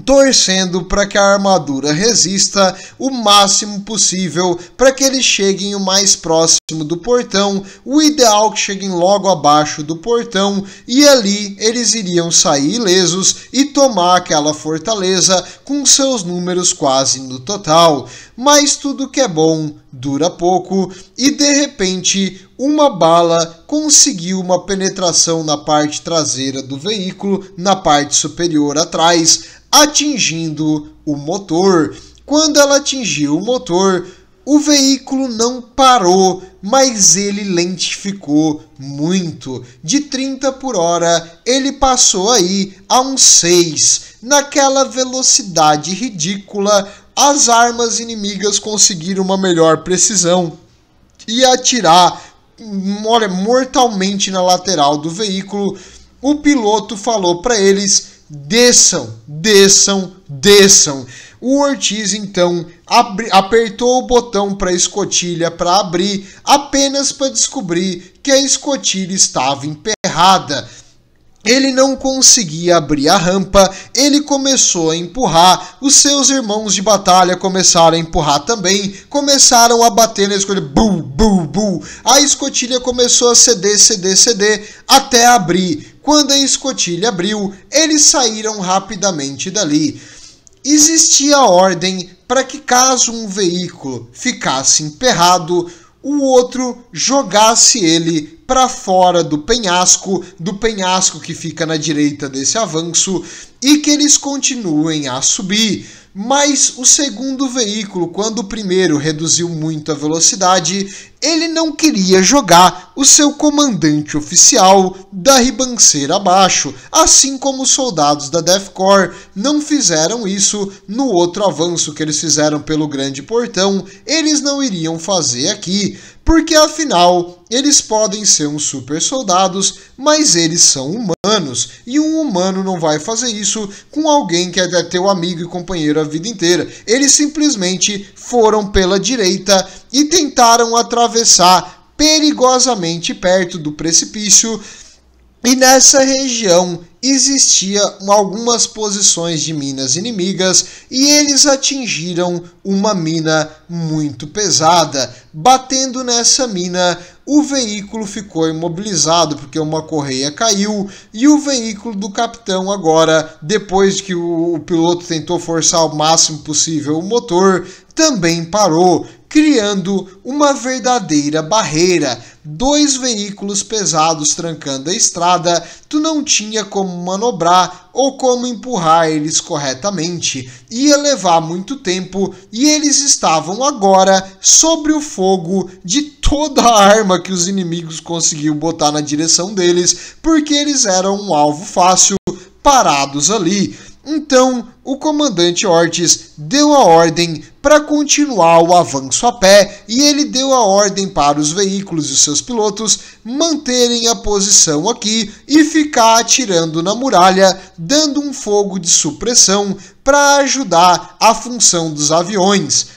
torcendo para que a armadura resista o máximo possível, para que eles cheguem o mais próximo do portão. O ideal é que cheguem logo abaixo do portão, e ali eles iriam sair ilesos e tomar aquela fortaleza com seus números quase no total. Mas tudo que é bom dura pouco, e de repente uma bala conseguiu uma penetração na parte traseira do veículo, na parte superior atrás, atingindo o motor. Quando ela atingiu o motor, o veículo não parou, mas ele lentificou muito. De 30 por hora, ele passou aí a uns 6. Naquela velocidade ridícula, as armas inimigas conseguiram uma melhor precisão e atirar, mortalmente na lateral do veículo. O piloto falou para eles: desçam, desçam, desçam. O Ortiz então apertou o botão para a escotilha para abrir, apenas para descobrir que a escotilha estava emperrada. Ele não conseguia abrir a rampa, ele começou a empurrar, os seus irmãos de batalha começaram a empurrar também, começaram a bater na escotilha, bu, bu, bu. A escotilha começou a ceder, ceder, ceder, até abrir. Quando a escotilha abriu, eles saíram rapidamente dali. Existia a ordem para que, caso um veículo ficasse emperrado, o outro jogasse ele para fora do penhasco que fica na direita desse avanço. e que eles continuem a subir. Mas o segundo veículo, quando o primeiro reduziu muito a velocidade, ele não queria jogar o seu comandante oficial da ribanceira abaixo, assim como os soldados da Death Korps não fizeram isso no outro avanço que eles fizeram pelo Grande Portão. Eles não iriam fazer aqui, porque afinal eles podem ser uns super soldados, mas eles são humanos, e um humano não vai fazer isso com alguém que é teu amigo e companheiro a vida inteira. Eles simplesmente foram pela direita e tentaram atravessar perigosamente perto do precipício, e nessa região existiam algumas posições de minas inimigas e eles atingiram uma mina muito pesada. Batendo nessa mina, o veículo ficou imobilizado porque uma correia caiu e o veículo do capitão agora, depois que o piloto tentou forçar o máximo possível o motor, também parou, criando uma verdadeira barreira. 2 veículos pesados trancando a estrada, tu não tinha como manobrar ou como empurrar eles corretamente. Ia levar muito tempo e eles estavam agora sobre o fogo de toda a arma que os inimigos conseguiam botar na direção deles, porque eles eram um alvo fácil parados ali. Então, o comandante Ortiz deu a ordem para continuar o avanço a pé e ele deu a ordem para os veículos e seus pilotos manterem a posição aqui e ficar atirando na muralha, dando um fogo de supressão para ajudar a função dos aviões.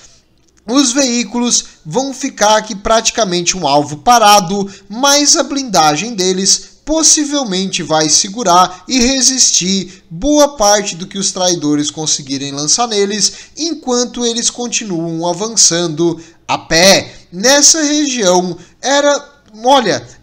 Os veículos vão ficar aqui praticamente um alvo parado, mas a blindagem deles possivelmente vai segurar e resistir boa parte do que os traidores conseguirem lançar neles, enquanto eles continuam avançando a pé. Nessa região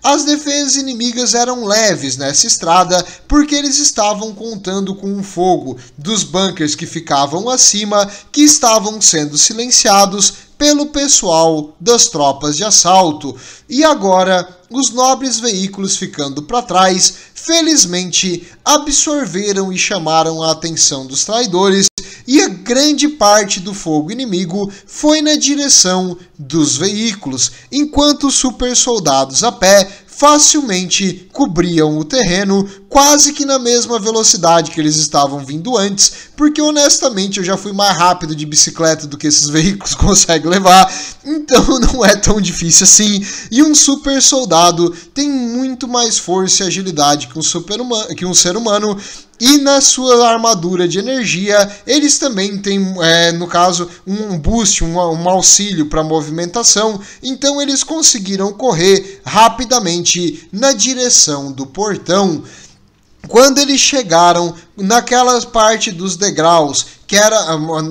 as defesas inimigas eram leves nessa estrada porque eles estavam contando com o fogo dos bunkers que ficavam acima, que estavam sendo silenciados pelo pessoal das tropas de assalto. E agora, os nobres veículos ficando para trás, felizmente absorveram e chamaram a atenção dos traidores, e a grande parte do fogo inimigo foi na direção dos veículos, enquanto os super soldados a pé facilmente cobriam o terreno, quase que na mesma velocidade que eles estavam vindo antes, porque honestamente eu já fui mais rápido de bicicleta do que esses veículos conseguem levar, então não é tão difícil assim. E um super soldado tem muito mais força e agilidade que um ser humano, e na sua armadura de energia eles também têm, no caso, um boost, um auxílio para movimentação, então eles conseguiram correr rapidamente na direção do portão. Quando eles chegaram naquela parte dos degraus, que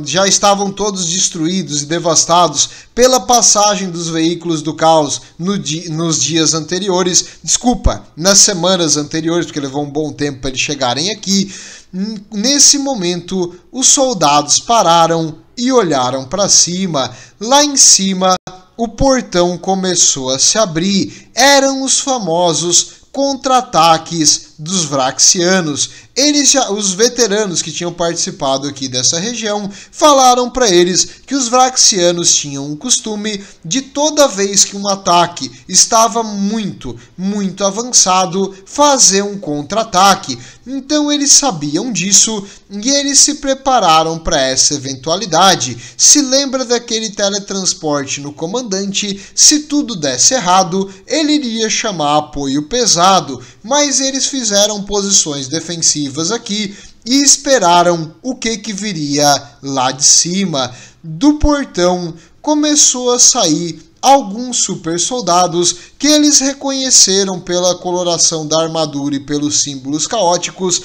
já estavam todos destruídos e devastados pela passagem dos veículos do caos nos dias anteriores, nas semanas anteriores, porque levou um bom tempo para eles chegarem aqui. Nesse momento, os soldados pararam e olharam para cima. Lá em cima, o portão começou a se abrir. Eram os famosos contra-ataques dos Vraxianos. Os veteranos que tinham participado aqui dessa região falaram para eles que os Vraxianos tinham um costume de, toda vez que um ataque estava muito avançado, fazer um contra-ataque. Então eles sabiam disso e eles se prepararam para essa eventualidade. Se lembra daquele teletransporte no comandante? Se tudo desse errado, ele iria chamar apoio pesado, mas eles fizeram posições defensivas aqui e esperaram o que viria lá de cima. Do portão começou a sair alguns super soldados que eles reconheceram pela coloração da armadura e pelos símbolos caóticos.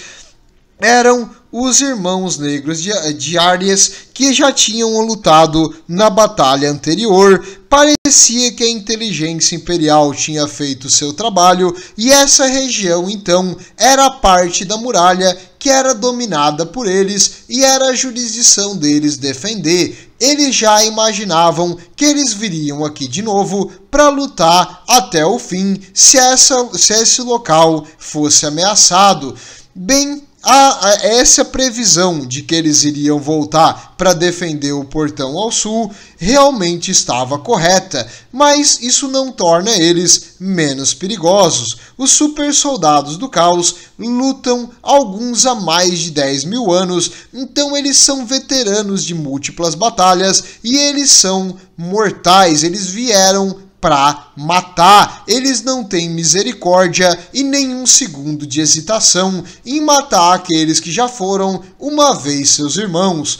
Eram os irmãos negros de Aries, que já tinham lutado na batalha anterior. Parecia que a inteligência imperial tinha feito seu trabalho e essa região então era parte da muralha que era dominada por eles e era a jurisdição deles defender. Eles já imaginavam que eles viriam aqui de novo para lutar até o fim se esse local fosse ameaçado. Bem, essa previsão de que eles iriam voltar para defender o portão ao sul realmente estava correta, mas isso não torna eles menos perigosos. Os super soldados do caos lutam alguns há mais de 10 mil anos, então eles são veteranos de múltiplas batalhas e eles são mortais, eles vieram para matar. Eles não têm misericórdia e nenhum segundo de hesitação em matar aqueles que já foram uma vez seus irmãos.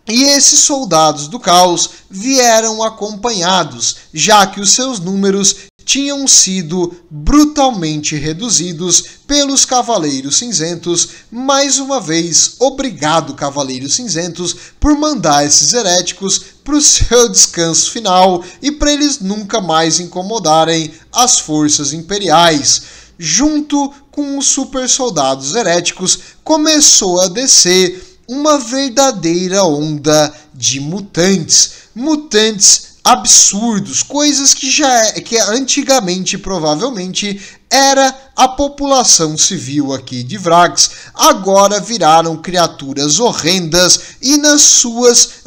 E esses soldados do caos vieram acompanhados, já que os seus números tinham sido brutalmente reduzidos pelos Cavaleiros Cinzentos. Mais uma vez, obrigado, Cavaleiros Cinzentos, por mandar esses heréticos para o seu descanso final e para eles nunca mais incomodarem as forças imperiais. Junto com os super soldados heréticos, começou a descer uma verdadeira onda de mutantes. Mutantes absurdos, coisas que antigamente provavelmente era a população civil aqui de Vrax, agora viraram criaturas horrendas e nas suas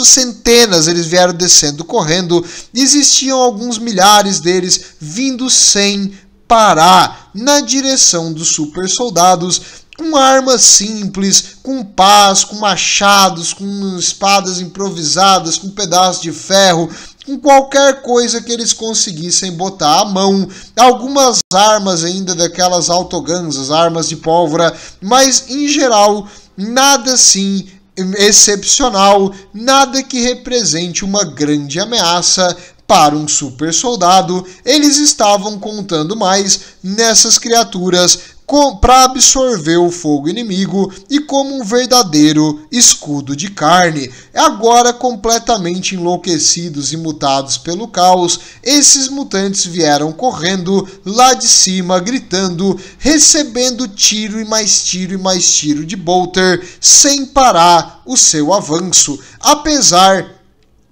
centenas eles vieram descendo correndo. Existiam alguns milhares deles vindo sem parar na direção dos super soldados, com armas simples, com pás, com machados, com espadas improvisadas, com pedaços de ferro, com qualquer coisa que eles conseguissem botar à mão. Algumas armas ainda daquelas autoguns, as armas de pólvora, mas em geral nada assim excepcional, nada que represente uma grande ameaça para um super soldado. Eles estavam contando mais nessas criaturas para absorver o fogo inimigo e como um verdadeiro escudo de carne. Agora completamente enlouquecidos e mutados pelo caos, esses mutantes vieram correndo lá de cima, gritando, recebendo tiro e mais tiro e mais tiro de bolter, sem parar o seu avanço. Apesar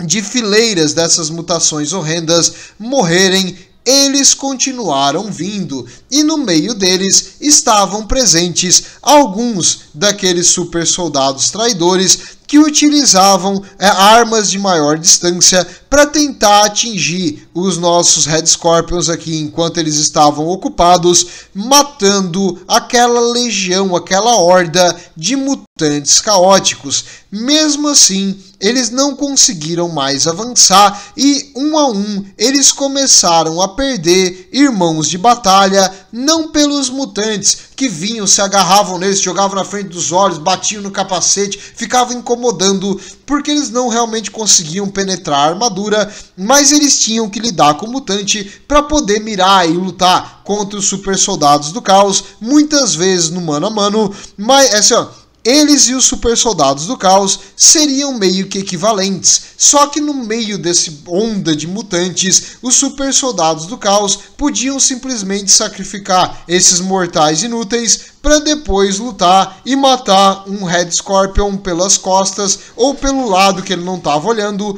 de fileiras dessas mutações horrendas morrerem, eles continuaram vindo, e no meio deles estavam presentes alguns daqueles super soldados traidores que utilizavam armas de maior distância para tentar atingir os nossos Red Scorpions aqui enquanto eles estavam ocupados, matando aquela legião, aquela horda de mutantes caóticos. Mesmo assim, eles não conseguiram mais avançar e, um a um, eles começaram a perder irmãos de batalha, não pelos mutantes que vinham, se agarravam neles, jogavam na frente dos olhos, batiam no capacete, ficavam incomodando, porque eles não realmente conseguiam penetrar a armadura, mas eles tinham que lidar com o mutante para poder mirar e lutar contra os super soldados do caos, muitas vezes no mano a mano. Mas assim, ó, eles e os super soldados do caos seriam meio que equivalentes, só que no meio desse onda de mutantes, os super soldados do caos podiam simplesmente sacrificar esses mortais inúteis para depois lutar e matar um Red Scorpion pelas costas ou pelo lado que ele não estava olhando.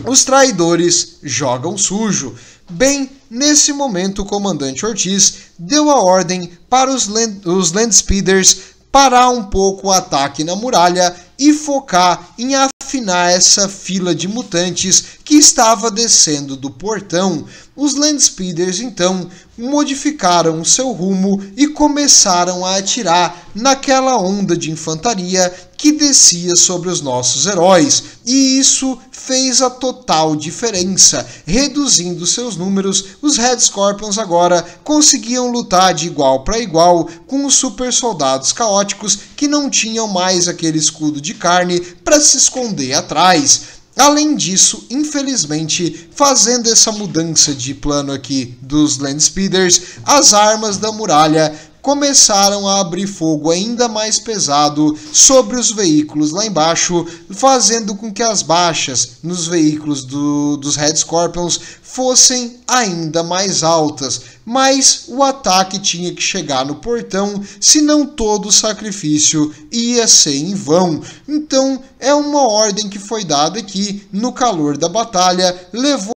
Os traidores jogam sujo. Bem, nesse momento o comandante Ortiz deu a ordem para os Landspeeders parar um pouco o ataque na muralha e focar em afinar essa fila de mutantes que estava descendo do portão. Os Landspeeders então modificaram o seu rumo e começaram a atirar naquela onda de infantaria que descia sobre os nossos heróis, e isso fez a total diferença. Reduzindo seus números, os Red Scorpions agora conseguiam lutar de igual para igual com os super soldados caóticos que não tinham mais aquele escudo de carne para se esconder atrás. Além disso, infelizmente, fazendo essa mudança de plano aqui dos Landspeeders, as armas da muralha começaram a abrir fogo ainda mais pesado sobre os veículos lá embaixo, fazendo com que as baixas nos veículos dos Red Scorpions fossem ainda mais altas. Mas o ataque tinha que chegar no portão, senão todo o sacrifício ia ser em vão. Então é uma ordem que foi dada aqui no calor da batalha, levou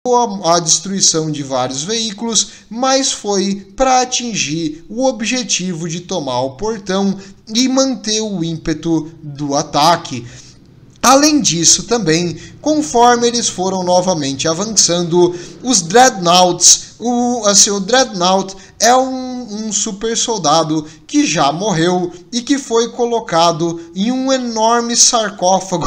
à destruição de vários veículos, mas foi para atingir o objetivo objetivo de tomar o portão e manter o ímpeto do ataque. Além disso também, conforme eles foram novamente avançando, os Dreadnoughts, o Dreadnought é um super soldado que já morreu e que foi colocado em um enorme sarcófago.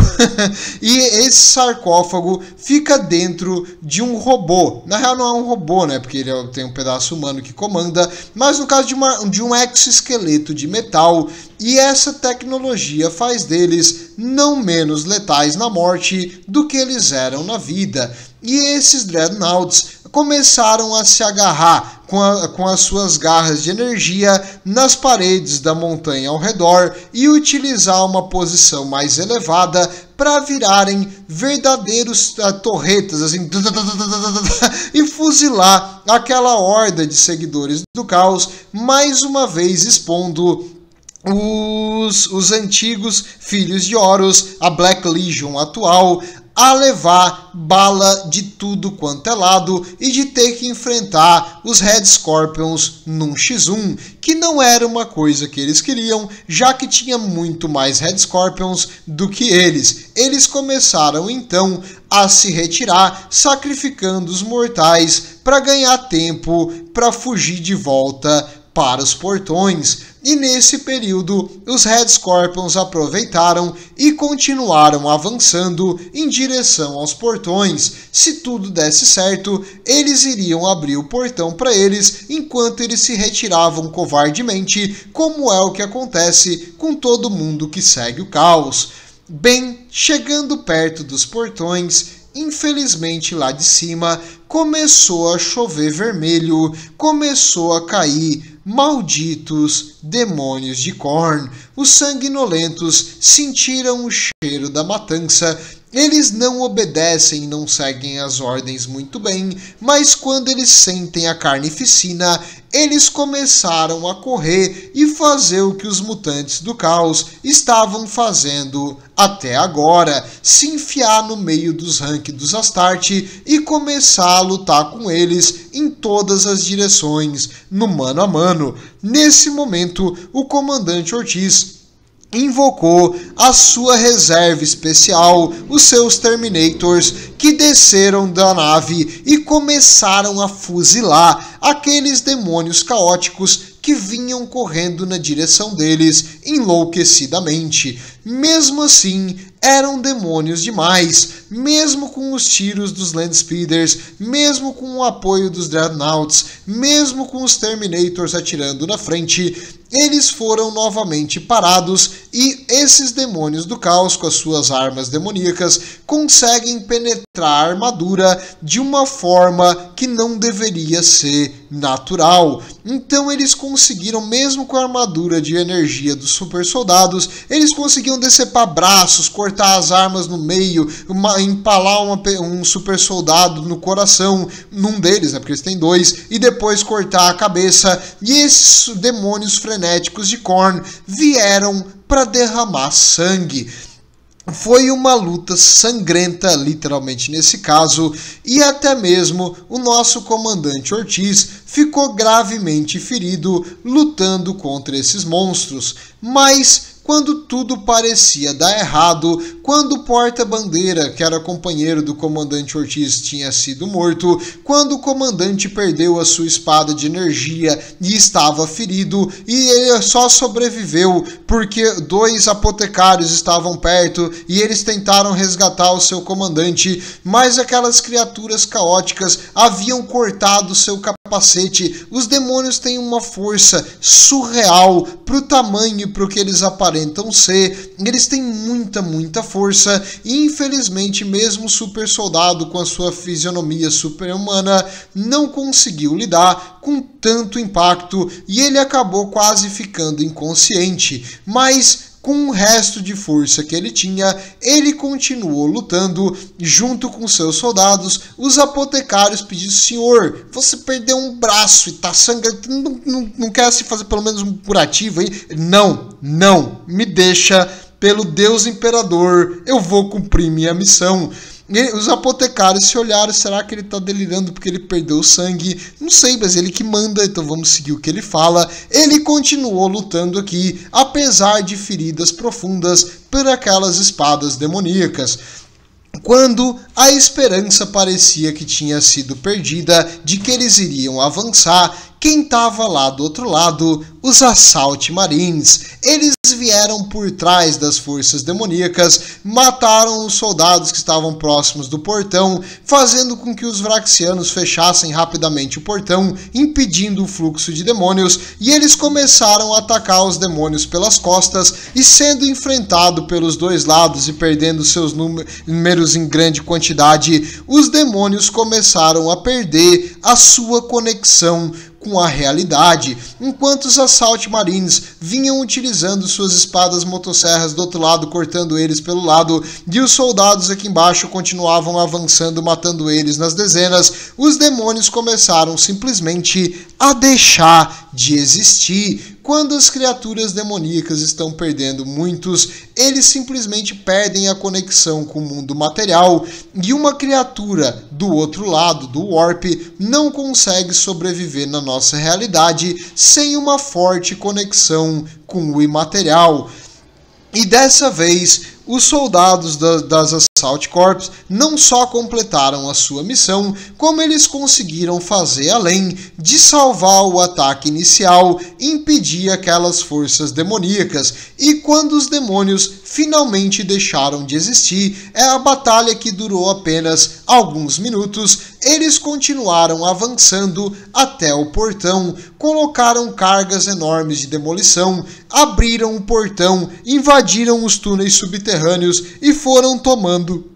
E esse sarcófago fica dentro de um robô. Na real não é um robô, né? Porque ele tem um pedaço humano que comanda, mas no caso de um exoesqueleto de metal. E essa tecnologia faz deles não menos letais na morte do que eles eram na vida. E esses Dreadnoughts começaram a se agarrar com as suas garras de energia nas paredes da montanha ao redor e utilizar uma posição mais elevada para virarem verdadeiros torretas assim, e fuzilar aquela horda de seguidores do caos, mais uma vez expondo os antigos filhos de Horus, a Black Legion atual, a levar bala de tudo quanto é lado e de ter que enfrentar os Red Scorpions num x1, que não era uma coisa que eles queriam, já que tinha muito mais Red Scorpions do que eles. Eles começaram então a se retirar, sacrificando os mortais para ganhar tempo para fugir de volta para os portões. E nesse período, os Red Scorpions aproveitaram e continuaram avançando em direção aos portões. Se tudo desse certo, eles iriam abrir o portão para eles, enquanto eles se retiravam covardemente, como é o que acontece com todo mundo que segue o caos. Bem, chegando perto dos portões, infelizmente lá de cima começou a chover vermelho, começou a cair malditos demônios de Khorne. Os sanguinolentos sentiram o cheiro da matança. Eles não obedecem e não seguem as ordens muito bem, mas quando eles sentem a carnificina, eles começaram a correr e fazer o que os mutantes do caos estavam fazendo até agora, se enfiar no meio dos ranks dos Astarte e começar a lutar com eles em todas as direções, no mano a mano. Nesse momento, o comandante Ortiz invocou a sua reserva especial, os seus Terminators, que desceram da nave e começaram a fuzilar aqueles demônios caóticos que vinham correndo na direção deles enlouquecidamente. Mesmo assim, eram demônios demais, mesmo com os tiros dos Landspeeders, mesmo com o apoio dos Dreadnoughts, mesmo com os Terminators atirando na frente, eles foram novamente parados e esses demônios do caos, com as suas armas demoníacas, conseguem penetrar a armadura de uma forma que não deveria ser natural. Então eles conseguiram, mesmo com a armadura de energia dos super soldados, eles conseguiam decepar braços, cortar as armas no meio, empalar um super soldado no coração, num deles, né, porque eles têm dois, e depois cortar a cabeça. E esses demônios frenéticos de Khorne vieram para derramar sangue. Foi uma luta sangrenta, literalmente nesse caso, e até mesmo o nosso comandante Ortiz ficou gravemente ferido lutando contra esses monstros. Mas quando tudo parecia dar errado, quando o porta-bandeira, que era companheiro do comandante Ortiz, tinha sido morto, quando o comandante perdeu a sua espada de energia e estava ferido, e ele só sobreviveu porque dois apotecários estavam perto e eles tentaram resgatar o seu comandante, mas aquelas criaturas caóticas haviam cortado seu capacete. Os demônios têm uma força surreal pro tamanho e pro que eles aparentam ser. Eles têm muita força e infelizmente mesmo o super soldado com a sua fisionomia super-humana não conseguiu lidar com tanto impacto e ele acabou quase ficando inconsciente, mas com o resto de força que ele tinha, ele continuou lutando junto com seus soldados. Os apotecários pediram: senhor, você perdeu um braço e tá sangrando, não quer se fazer pelo menos um curativo aí? Não, me deixa, pelo Deus Imperador, eu vou cumprir minha missão. Os apotecários se olharam, será que ele tá delirando porque ele perdeu sangue? Não sei, mas ele que manda, então vamos seguir o que ele fala. Ele continuou lutando aqui, apesar de feridas profundas por aquelas espadas demoníacas. Quando a esperança parecia que tinha sido perdida de que eles iriam avançar, quem estava lá do outro lado? Os Assault Marines. Eles vieram por trás das forças demoníacas, mataram os soldados que estavam próximos do portão, fazendo com que os Vraxianos fechassem rapidamente o portão, impedindo o fluxo de demônios, e eles começaram a atacar os demônios pelas costas, e sendo enfrentado pelos dois lados e perdendo seus números em grande quantidade, os demônios começaram a perder a sua conexão com a realidade, enquanto os Assault Marines vinham utilizando suas espadas motosserras do outro lado, cortando eles pelo lado, e os soldados aqui embaixo continuavam avançando, matando eles nas dezenas. Os demônios começaram simplesmente a deixar de existir. Quando as criaturas demoníacas estão perdendo muitos, eles simplesmente perdem a conexão com o mundo material, e uma criatura do outro lado, do Warp, não consegue sobreviver na nossa realidade sem uma forte conexão com o imaterial. E dessa vez, os soldados das Assault Corps não só completaram a sua missão, como eles conseguiram fazer além de salvar o ataque inicial e impedir aquelas forças demoníacas. E quando os demônios finalmente deixaram de existir, a batalha que durou apenas alguns minutos, eles continuaram avançando até o portão, colocaram cargas enormes de demolição, abriram o portão, invadiram os túneis subterrâneos e foram tomando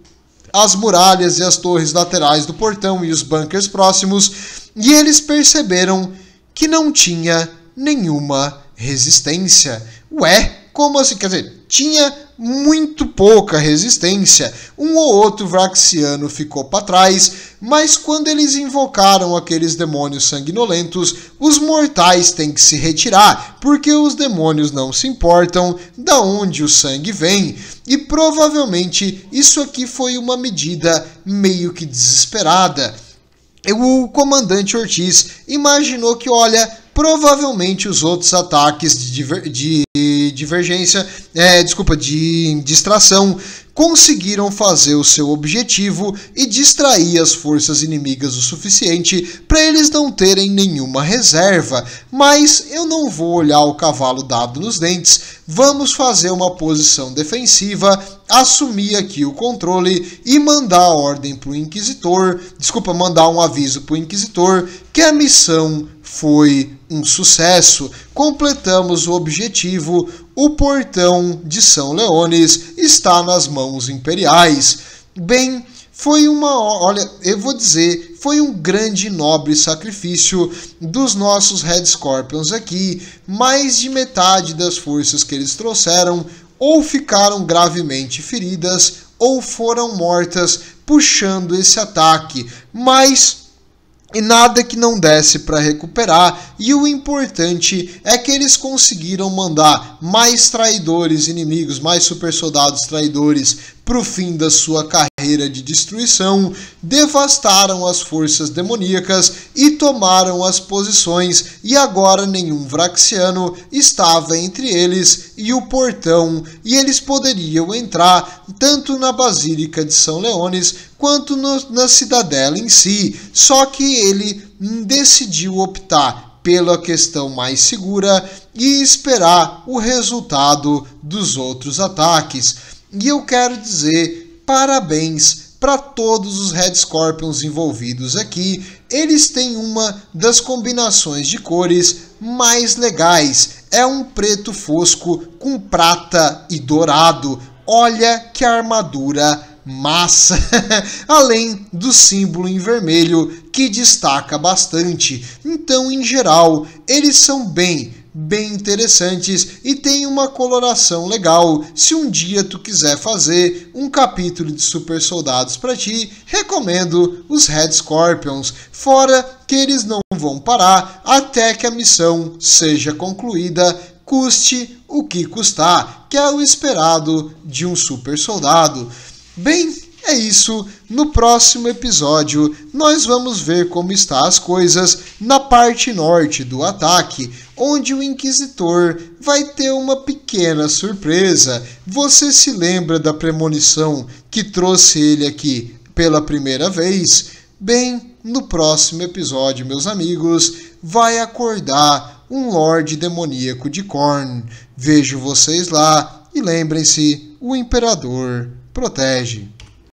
as muralhas e as torres laterais do portão e os bunkers próximos, e eles perceberam que não tinha nenhuma resistência. Ué, como assim? Quer dizer, tinha muito pouca resistência. Um ou outro Vraxiano ficou para trás, mas quando eles invocaram aqueles demônios sanguinolentos, os mortais têm que se retirar, porque os demônios não se importam da onde o sangue vem. E provavelmente isso aqui foi uma medida meio que desesperada. O comandante Ortiz imaginou que, olha, provavelmente os outros ataques de distração conseguiram fazer o seu objetivo e distrair as forças inimigas o suficiente para eles não terem nenhuma reserva. Mas eu não vou olhar o cavalo dado nos dentes, vamos fazer uma posição defensiva, assumir aqui o controle e mandar a ordem para o Inquisitor, mandar um aviso para o Inquisitor que a missão foi um sucesso, completamos o objetivo, o portão de São Leones está nas mãos imperiais. Bem, foi foi um grande e nobre sacrifício dos nossos Red Scorpions aqui. Mais de metade das forças que eles trouxeram ou ficaram gravemente feridas ou foram mortas puxando esse ataque, mas e nada que não desse para recuperar, e o importante é que eles conseguiram mandar mais traidores inimigos, mais super soldados traidores para o fim da sua carreira de destruição, devastaram as forças demoníacas e tomaram as posições, e agora nenhum Vraxiano estava entre eles e o portão, e eles poderiam entrar tanto na Basílica de São Leones quanto na cidadela em si, só que ele decidiu optar pela questão mais segura e esperar o resultado dos outros ataques. E eu quero dizer parabéns para todos os Red Scorpions envolvidos aqui. Eles têm uma das combinações de cores mais legais. É um preto fosco com prata e dourado. Olha que armadura massa, além do símbolo em vermelho que destaca bastante. Então, em geral, eles são bem interessantes e tem uma coloração legal. Se um dia tu quiser fazer um capítulo de super soldados para ti, recomendo os Red Scorpions, fora que eles não vão parar até que a missão seja concluída, custe o que custar, que é o esperado de um super soldado. Bem, É isso, no próximo episódio nós vamos ver como estão as coisas na parte norte do ataque, onde o Inquisitor vai ter uma pequena surpresa. Você se lembra da premonição que trouxe ele aqui pela primeira vez? Bem, no próximo episódio, meus amigos, vai acordar um Lorde Demoníaco de Khorne. Vejo vocês lá e lembrem-se, o Imperador protege.